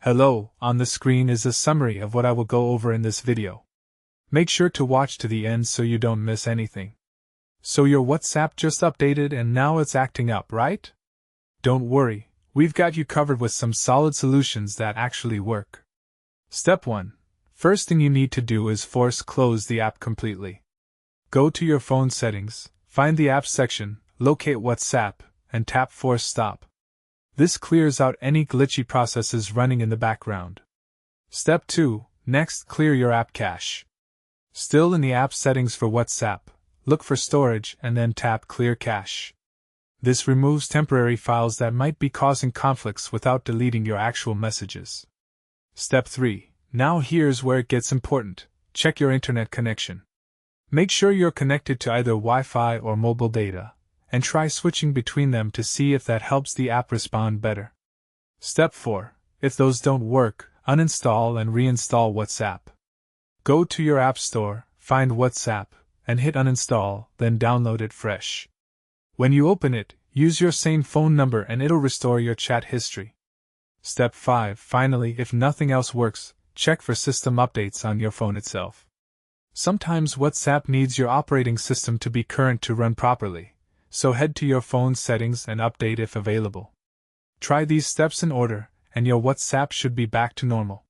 Hello, on the screen is a summary of what I will go over in this video. Make sure to watch to the end so you don't miss anything. So your WhatsApp just updated and now it's acting up, right? Don't worry, we've got you covered with some solid solutions that actually work. Step 1. First thing you need to do is force close the app completely. Go to your phone settings, find the apps section, locate WhatsApp, and tap Force Stop. This clears out any glitchy processes running in the background. Step 2. Next, clear your app cache. Still in the app settings for WhatsApp, look for Storage and then tap Clear Cache. This removes temporary files that might be causing conflicts without deleting your actual messages. Step 3. Now here's where it gets important. Check your internet connection. Make sure you're connected to either Wi-Fi or mobile data, and try switching between them to see if that helps the app respond better. Step 4. If those don't work, uninstall and reinstall WhatsApp. Go to your App Store, find WhatsApp, and hit uninstall, then download it fresh. When you open it, use your same phone number and it'll restore your chat history. Step 5. Finally, if nothing else works, check for system updates on your phone itself. Sometimes WhatsApp needs your operating system to be current to run properly, so head to your phone settings and update if available. Try these steps in order, and your WhatsApp should be back to normal.